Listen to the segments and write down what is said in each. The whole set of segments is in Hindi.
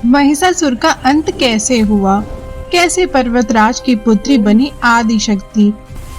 महिषासुर का अंत कैसे हुआ? कैसे पर्वतराज की पुत्री बनी आदि शक्ति?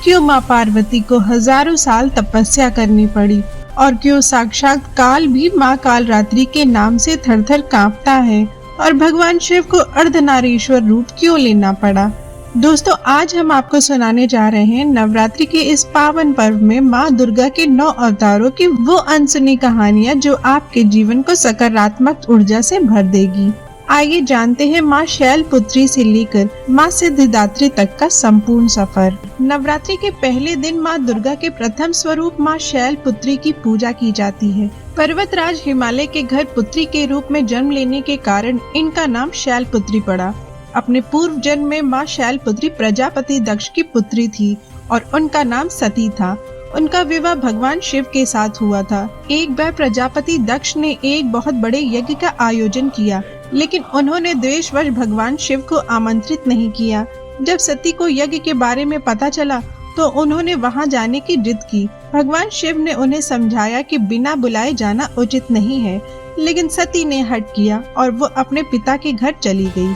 क्यों माँ पार्वती को हजारों साल तपस्या करनी पड़ी? और क्यों साक्षात काल भी माँ कालरात्रि के नाम से थर-थर कांपता है? और भगवान शिव को अर्धनारीश्वर रूप क्यों लेना पड़ा? दोस्तों, आज हम आपको सुनाने जा रहे हैं नवरात्रि के इस पावन पर्व में माँ दुर्गा के 9 अवतारों की वो अनसुनी कहानियाँ जो आपके जीवन को सकारात्मक ऊर्जा से भर देगी। आइए जानते हैं माँ शैलपुत्री से लेकर माँ सिद्धिदात्री तक का संपूर्ण सफर। नवरात्रि के पहले दिन माँ दुर्गा के प्रथम स्वरूप माँ शैलपुत्री की पूजा की जाती है। पर्वतराज हिमालय के घर पुत्री के रूप में जन्म लेने के कारण इनका नाम शैलपुत्री पड़ा। अपने पूर्व जन्म में माँ शैलपुत्री प्रजापति दक्ष की पुत्री थी और उनका नाम सती था। उनका विवाह भगवान शिव के साथ हुआ था। एक बार प्रजापति दक्ष ने एक बहुत बड़े यज्ञ का आयोजन किया, लेकिन उन्होंने द्वेषवश भगवान शिव को आमंत्रित नहीं किया। जब सती को यज्ञ के बारे में पता चला तो उन्होंने वहां जाने की जिद की। भगवान शिव ने उन्हें समझाया कि बिना बुलाए जाना उचित नहीं है, लेकिन सती ने हठ किया और वो अपने पिता के घर चली गई।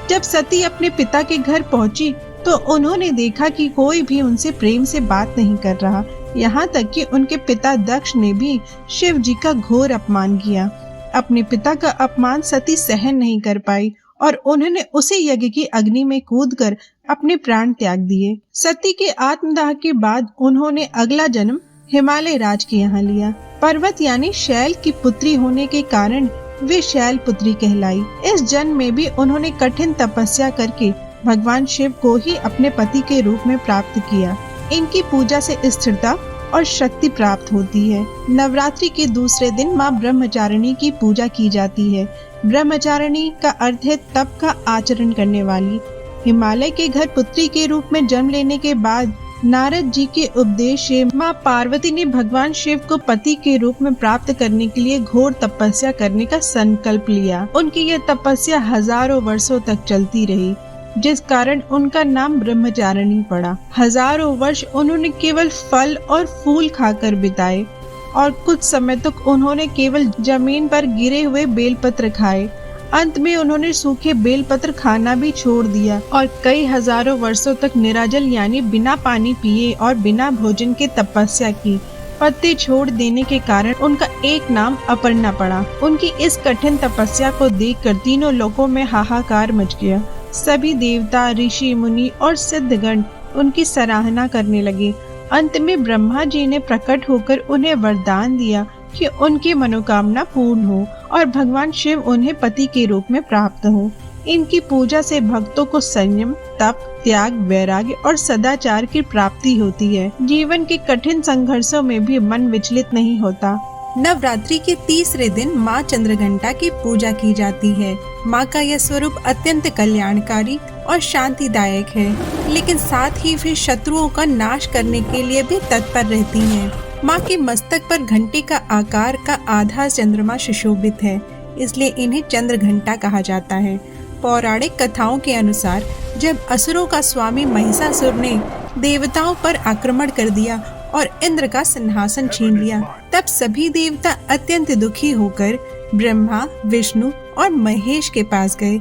जब सती अपने पिता के घर पहुंची तो उन्होंने देखा कि कोई भी उनसे प्रेम से बात नहीं कर रहा। यहाँ तक कि उनके पिता दक्ष ने भी शिव जी का घोर अपमान किया। अपने पिता का अपमान सती सहन नहीं कर पाई और उन्होंने उसी यज्ञ की अग्नि में कूदकर अपने प्राण त्याग दिए। सती के आत्मदाह के बाद उन्होंने अगला जन्म हिमालय राज के यहाँ लिया। पर्वत यानी शैल की पुत्री होने के कारण वे शैलपुत्री कहलाई। इस जन्म में भी उन्होंने कठिन तपस्या करके भगवान शिव को ही अपने पति के रूप में प्राप्त किया। इनकी पूजा से स्थिरता और शक्ति प्राप्त होती है। नवरात्रि के दूसरे दिन माँ ब्रह्मचारिणी की पूजा की जाती है। ब्रह्मचारिणी का अर्थ है तप का आचरण करने वाली। हिमालय के घर पुत्री के रूप में जन्म लेने के बाद नारद जी के उपदेश से माँ पार्वती ने भगवान शिव को पति के रूप में प्राप्त करने के लिए घोर तपस्या करने का संकल्प लिया। उनकी यह तपस्या हजारों वर्षों तक चलती रही, जिस कारण उनका नाम ब्रह्मचारिणी पड़ा। हजारों वर्ष उन्होंने केवल फल और फूल खाकर बिताए और कुछ समय तक उन्होंने केवल जमीन पर गिरे हुए बेलपत्र खाए। अंत में उन्होंने सूखे बेलपत्र खाना भी छोड़ दिया और कई हजारों वर्षों तक निराजल यानी बिना पानी पिए और बिना भोजन के तपस्या की। पत्ते छोड़ देने के कारण उनका एक नाम अपर्णा पड़ा। उनकी इस कठिन तपस्या को देखकर तीनों लोकों में हाहाकार मच गया। सभी देवता, ऋषि, मुनि और सिद्धगण उनकी सराहना करने लगे। अंत में ब्रह्मा जी ने प्रकट होकर उन्हें वरदान दिया कि उनकी मनोकामना पूर्ण हो और भगवान शिव उन्हें पति के रूप में प्राप्त हो। इनकी पूजा से भक्तों को संयम, तप, त्याग, वैराग्य और सदाचार की प्राप्ति होती है। जीवन के कठिन संघर्षों में भी मन विचलित नहीं होता। नवरात्रि के तीसरे दिन माँ चंद्रघंटा की पूजा की जाती है। माँ का यह स्वरूप अत्यंत कल्याणकारी और शांतिदायक है, लेकिन साथ ही फिर शत्रुओं का नाश करने के लिए भी तत्पर रहती हैं। माँ के मस्तक पर घंटे का आकार का आधा चंद्रमा सुशोभित है, इसलिए इन्हें चंद्र घंटा कहा जाता है। पौराणिक कथाओं के अनुसार जब असुरों का स्वामी महिषासुर ने देवताओं पर आक्रमण कर दिया और इंद्र का सिंहासन छीन लिया, तब सभी देवता अत्यंत दुखी होकर ब्रह्मा, विष्णु और महेश के पास गए।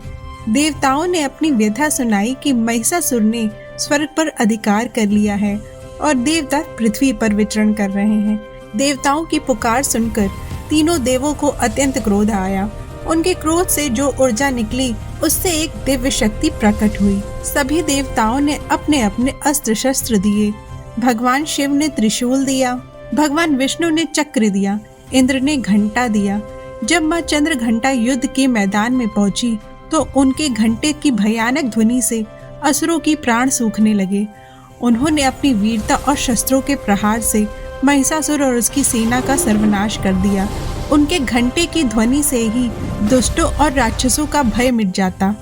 देवताओं ने अपनी व्यथा सुनाई कि महिषासुर ने स्वर्ग पर अधिकार कर लिया है और देवता पृथ्वी पर विचरण कर रहे हैं। देवताओं की पुकार सुनकर तीनों देवों को अत्यंत क्रोध आया। उनके क्रोध से जो ऊर्जा निकली उससे एक दिव्य शक्ति प्रकट हुई। सभी देवताओं ने अपने अपने अस्त्र शस्त्र दिए। भगवान शिव ने त्रिशूल दिया, भगवान विष्णु ने चक्र दिया, इंद्र ने घंटा दिया। जब माँ चंद्र घंटा युद्ध के मैदान में पहुंची तो उनके घंटे की भयानक ध्वनि से असुरों की प्राण सूखने लगे। उन्होंने अपनी वीरता और शस्त्रों के प्रहार से महिषासुर और उसकी सेना का सर्वनाश कर दिया। उनके घंटे की ध्वनि से ही दुष्टों और राक्षसों का भय मिट जाता।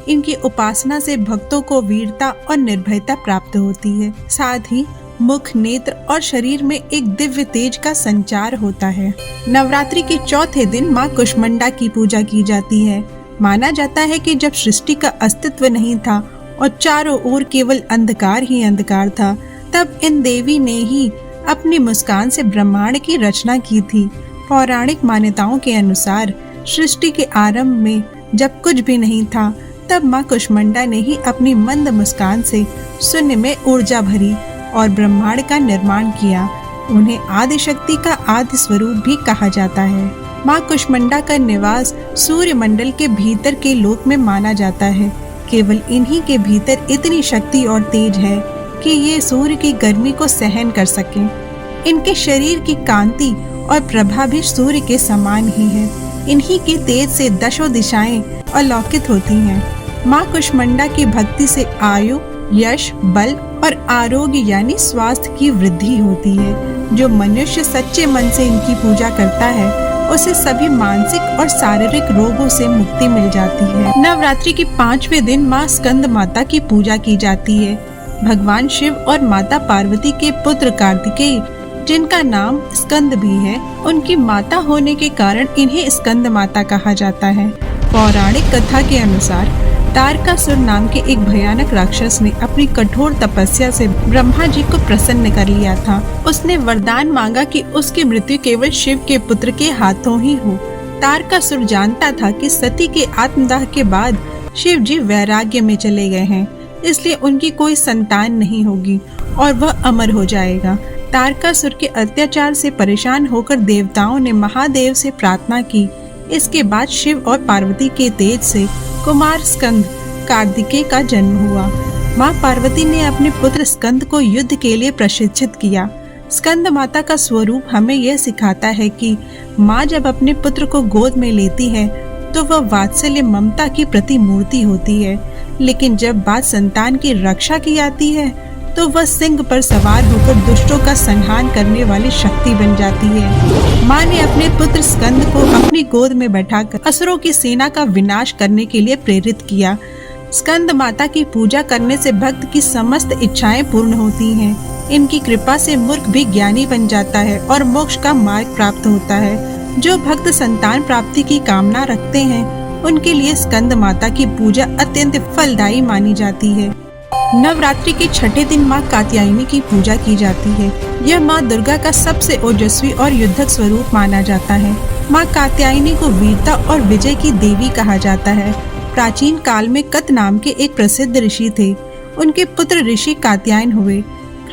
इनकी उपासना से भक्तों को वीरता और निर्भयता प्राप्त होती है। साथ ही मुख, नेत्र और शरीर में एक दिव्य तेज का संचार होता है। नवरात्रि के चौथे दिन माँ कुष्मांडा की पूजा की जाती है। माना जाता है कि जब सृष्टि का अस्तित्व नहीं था और चारों ओर केवल अंधकार ही अंधकार था, तब इन देवी ने ही अपनी मुस्कान से ब्रह्मांड की रचना की थी। पौराणिक मान्यताओं के अनुसार सृष्टि के आरंभ में जब कुछ भी नहीं था, तब माँ कुष्मांडा ने ही अपनी मंद मुस्कान से शून्य में ऊर्जा भरी और ब्रह्मांड का निर्माण किया। उन्हें आदि शक्ति का आदि स्वरूप भी कहा जाता है। माँ कुष्मांडा का निवास सूर्य मंडल के भीतर के लोक में माना जाता है। केवल इन्हीं के भीतर इतनी शक्ति और तेज है कि ये सूर्य की गर्मी को सहन कर सकें। इनके शरीर की कांति और प्रभा भी सूर्य के समान ही है। इन्हीं के तेज से दशों दिशाएं अलौकित होती हैं। माँ कुष्मांडा की भक्ति से आयु, यश, बल और आरोग्य यानी स्वास्थ्य की वृद्धि होती है। जो मनुष्य सच्चे मन से इनकी पूजा करता है, उसे सभी मानसिक और शारीरिक रोगों से मुक्ति मिल जाती है। नवरात्रि के 5वें दिन माँ स्कंद माता की पूजा की जाती है। भगवान शिव और माता पार्वती के पुत्र कार्तिकेय, जिनका नाम स्कंद भी है, उनकी माता होने के कारण इन्हें स्कंद माता कहा जाता है। पौराणिक कथा के अनुसार तारकासुर नाम के एक भयानक राक्षस ने अपनी कठोर तपस्या से ब्रह्मा जी को प्रसन्न कर लिया था। उसने वरदान मांगा कि उसकी मृत्यु केवल शिव के पुत्र के हाथों ही हो। तारकासुर जानता था कि सती के आत्मदाह के बाद शिव जी वैराग्य में चले गए हैं, इसलिए उनकी कोई संतान नहीं होगी और वह अमर हो जाएगा। तारकासुर के अत्याचार से परेशान होकर देवताओं ने महादेव से प्रार्थना की। इसके बाद शिव और पार्वती के तेज से कुमार स्कंद कार्तिकेय का जन्म हुआ। माँ पार्वती ने अपने पुत्र स्कंद को युद्ध के लिए प्रशिक्षित किया। स्कंद माता का स्वरूप हमें यह सिखाता है कि माँ जब अपने पुत्र को गोद में लेती है तो वह वात्सल्य ममता की प्रतिमूर्ति होती है, लेकिन जब बात संतान की रक्षा की आती है तो वह सिंह पर सवार होकर दुष्टों का संहार करने वाली शक्ति बन जाती है। माँ ने अपने पुत्र स्कंद को अपनी गोद में बैठाकर असुरों की सेना का विनाश करने के लिए प्रेरित किया। स्कंद माता की पूजा करने से भक्त की समस्त इच्छाएं पूर्ण होती हैं। इनकी कृपा से मूर्ख भी ज्ञानी बन जाता है और मोक्ष का मार्ग प्राप्त होता है। जो भक्त संतान प्राप्ति की कामना रखते हैं, उनके लिए स्कंद माता की पूजा अत्यंत फलदायी मानी जाती है। नवरात्रि के छठे दिन माँ कात्यायनी की पूजा की जाती है। यह माँ दुर्गा का सबसे ओजस्वी और युद्धक स्वरूप माना जाता है। माँ कात्यायनी को वीरता और विजय की देवी कहा जाता है। प्राचीन काल में कत नाम के एक प्रसिद्ध ऋषि थे। उनके पुत्र ऋषि कात्यायन हुए।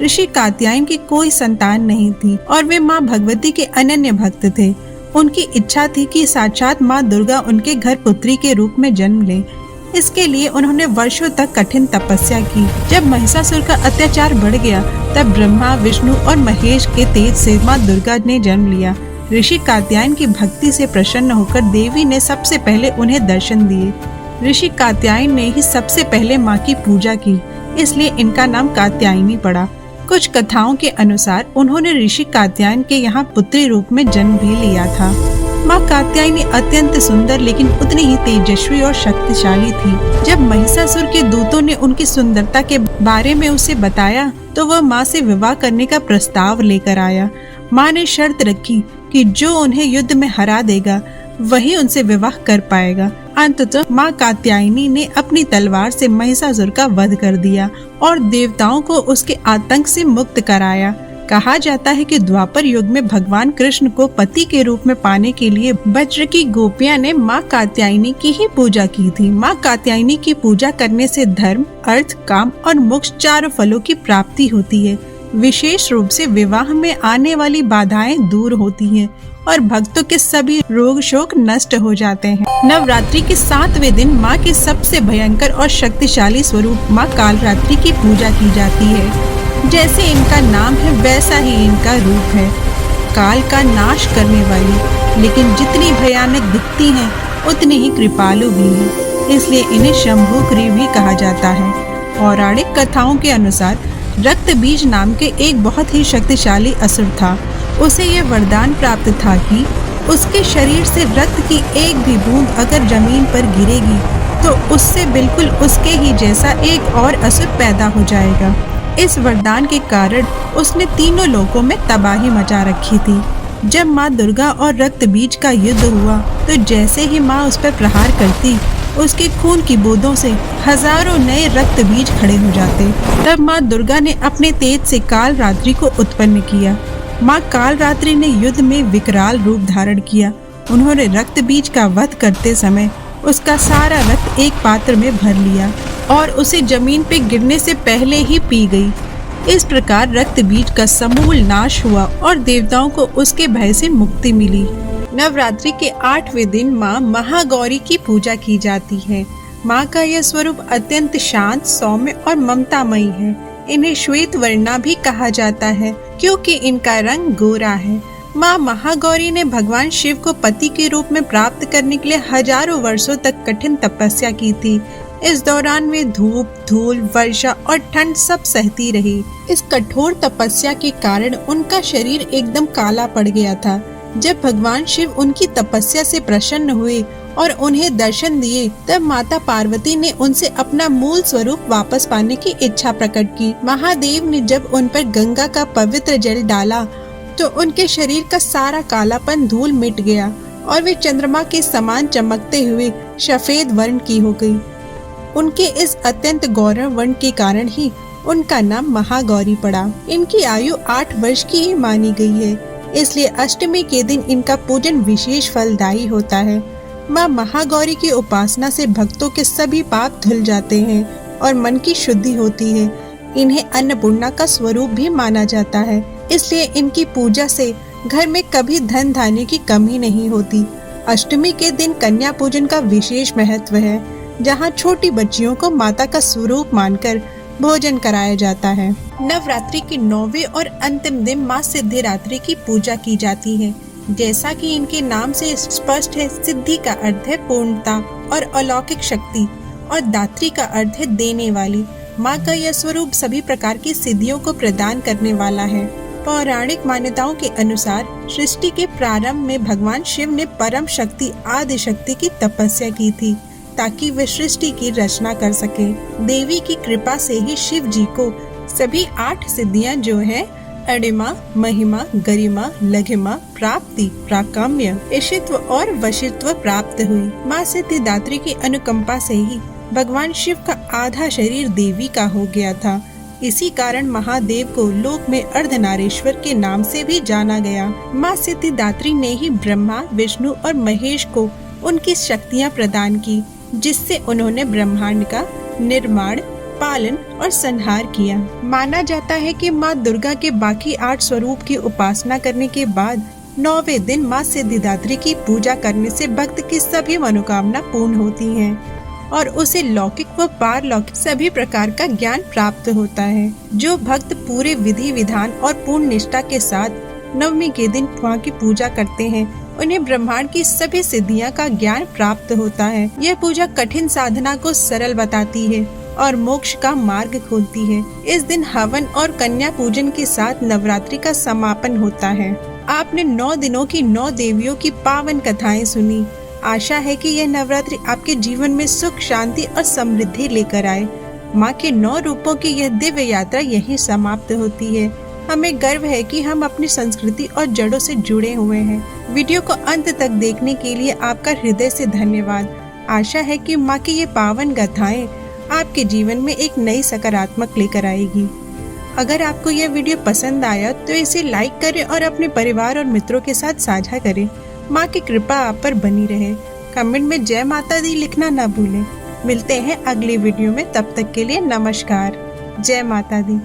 ऋषि कात्यायन की कोई संतान नहीं थी और वे माँ भगवती के अनन्य भक्त थे। उनकी इच्छा थी कि साक्षात माँ दुर्गा उनके घर पुत्री के रूप में जन्म ले। इसके लिए उन्होंने वर्षों तक कठिन तपस्या की। जब महिषासुर का अत्याचार बढ़ गया, तब ब्रह्मा, विष्णु और महेश के तेज से माँ दुर्गा ने जन्म लिया। ऋषि कात्यायन की भक्ति से प्रसन्न होकर देवी ने सबसे पहले उन्हें दर्शन दिए। ऋषि कात्यायन ने ही सबसे पहले माँ की पूजा की, इसलिए इनका नाम कात्यायनी पड़ा। कुछ कथाओं के अनुसार उन्होंने ऋषि कात्यायन के यहाँ पुत्री रूप में जन्म भी लिया था। माँ कात्यायनी अत्यंत सुंदर लेकिन उतनी ही तेजस्वी और शक्तिशाली थी। जब महिषासुर के दूतों ने उनकी सुंदरता के बारे में उसे बताया, तो वह माँ से विवाह करने का प्रस्ताव लेकर आया। माँ ने शर्त रखी कि जो उन्हें युद्ध में हरा देगा, वही उनसे विवाह कर पाएगा। अंततः माँ कात्यायनी ने अपनी तलवार से महिषासुर का वध कर दिया और देवताओं को उसके आतंक से मुक्त कराया। कहा जाता है कि द्वापर युग में भगवान कृष्ण को पति के रूप में पाने के लिए ब्रज की गोपियां ने माँ कात्यायनी की ही पूजा की थी। माँ कात्यायनी की पूजा करने से धर्म, अर्थ, काम और मोक्ष चारों फलों की प्राप्ति होती है। विशेष रूप से विवाह में आने वाली बाधाएं दूर होती हैं और भक्तों के सभी रोग शोक नष्ट हो जाते हैं। नवरात्रि के 7वें दिन माँ के सबसे भयंकर और शक्तिशाली स्वरूप माँ कालरात्रि की पूजा की जाती है। जैसे इनका नाम है, वैसा ही इनका रूप है। काल का नाश करने वाली, लेकिन जितनी भयानक दिखती हैं, उतनी ही कृपालु भी हैं। इसलिए इन्हें शंभुकरी भी कहा जाता है। पौराणिक कथाओं के अनुसार रक्त बीज नाम के एक बहुत ही शक्तिशाली असुर था। उसे यह वरदान प्राप्त था कि उसके शरीर से रक्त की एक भी बूंद अगर जमीन पर गिरेगी, तो उससे बिल्कुल उसके ही जैसा एक और असुर पैदा हो जाएगा। इस वरदान के कारण उसने तीनों लोकों में तबाही मचा रखी थी। जब माँ दुर्गा और रक्त बीज का युद्ध हुआ, तो जैसे ही माँ उस पर प्रहार करती, उसके खून की बूंदों से हजारों नए रक्त बीज खड़े हो जाते। तब माँ दुर्गा ने अपने तेज से कालरात्रि को उत्पन्न किया। माँ कालरात्रि ने युद्ध में विकराल रूप धारण किया। उन्होंने रक्त बीज का वध करते समय उसका सारा रक्त एक पात्र में भर लिया और उसे जमीन पे गिरने से पहले ही पी गई। इस प्रकार रक्त बीज का समूल नाश हुआ और देवताओं को उसके भय से मुक्ति मिली। नवरात्रि के 8वें दिन माँ महागौरी की पूजा की जाती है। माँ का यह स्वरूप अत्यंत शांत, सौम्य और ममतामयी है। इन्हें श्वेत वर्णा भी कहा जाता है क्योंकि इनका रंग गोरा है। माँ महागौरी ने भगवान शिव को पति के रूप में प्राप्त करने के लिए हजारों वर्षों तक कठिन तपस्या की थी। इस दौरान वे धूप, धूल, वर्षा और ठंड सब सहती रही। इस कठोर तपस्या के कारण उनका शरीर एकदम काला पड़ गया था। जब भगवान शिव उनकी तपस्या से प्रसन्न हुए और उन्हें दर्शन दिए, तब माता पार्वती ने उनसे अपना मूल स्वरूप वापस पाने की इच्छा प्रकट की। महादेव ने जब उन पर गंगा का पवित्र जल डाला तो उनके शरीर का सारा कालापन धूल मिट गया और वे चंद्रमा के समान चमकते हुए सफेद वर्ण की हो गई। उनके इस अत्यंत गौरव वर्ण के कारण ही उनका नाम महागौरी पड़ा। इनकी आयु 8 वर्ष की ही मानी गई है, इसलिए अष्टमी के दिन इनका पूजन विशेष फलदायी होता है। माँ महागौरी की उपासना से भक्तों के सभी पाप धुल जाते हैं और मन की शुद्धि होती है। इन्हें अन्नपूर्णा का स्वरूप भी माना जाता है, इसलिए इनकी पूजा से घर में कभी धन धान्य की कमी नहीं होती। अष्टमी के दिन कन्या पूजन का विशेष महत्व है, जहाँ छोटी बच्चियों को माता का स्वरूप मानकर भोजन कराया जाता है। नवरात्रि के 9वें और अंतिम दिन माँ सिद्धिदात्री की पूजा की जाती है। जैसा कि इनके नाम से स्पष्ट है, सिद्धि का अर्थ है पूर्णता और अलौकिक शक्ति और दात्री का अर्थ है देने वाली। माँ का यह स्वरूप सभी प्रकार की सिद्धियों को प्रदान करने वाला है। पौराणिक मान्यताओं के अनुसार सृष्टि के प्रारंभ में भगवान शिव ने परम शक्ति आदि शक्ति की तपस्या की थी ताकि वे सृष्टि की रचना कर सके। देवी की कृपा से ही शिव जी को सभी 8 सिद्धियां जो हैं अणिमा, महिमा, गरिमा, लघिमा, प्राप्ति, प्राकाम्य, ईशित्व और वशित्व प्राप्त हुई। माँ सिद्धिदात्री की अनुकंपा से ही भगवान शिव का आधा शरीर देवी का हो गया था। इसी कारण महादेव को लोक में अर्धनारीश्वर के नाम से भी जाना गया। माँ सिद्धिदात्री ने ही ब्रह्मा, विष्णु और महेश को उनकी शक्तियाँ प्रदान की, जिससे उन्होंने ब्रह्मांड का निर्माण, पालन और संहार किया। माना जाता है कि माँ दुर्गा के बाकी 8 स्वरूप की उपासना करने के बाद 9वें दिन माँ सिद्धिदात्री की पूजा करने से भक्त की सभी मनोकामना पूर्ण होती हैं और उसे लौकिक व पारलौकिक सभी प्रकार का ज्ञान प्राप्त होता है। जो भक्त पूरे विधि विधान और पूर्ण निष्ठा के साथ नवमी के दिन माँ की पूजा करते हैं, उन्हें ब्रह्मांड की सभी सिद्धियां का ज्ञान प्राप्त होता है। यह पूजा कठिन साधना को सरल बताती है और मोक्ष का मार्ग खोलती है। इस दिन हवन और कन्या पूजन के साथ नवरात्रि का समापन होता है। आपने 9 दिनों की 9 देवियों की पावन कथाएं सुनी। आशा है कि यह नवरात्रि आपके जीवन में सुख, शांति और समृद्धि लेकर आए। माँ के 9 रूपों की यह दिव्य यात्रा यहीं समाप्त होती है। हमें गर्व है कि हम अपनी संस्कृति और जड़ों से जुड़े हुए हैं। वीडियो को अंत तक देखने के लिए आपका हृदय से धन्यवाद। आशा है कि माँ की ये पावन गाथाएं आपके जीवन में एक नई सकारात्मक लेकर आएगी। अगर आपको यह वीडियो पसंद आया तो इसे लाइक करें और अपने परिवार और मित्रों के साथ साझा करें। माँ की कृपा आप पर बनी रहे। कमेंट में जय माता दी लिखना ना भूलें। मिलते हैं अगली वीडियो में, तब तक के लिए नमस्कार। जय माता दी।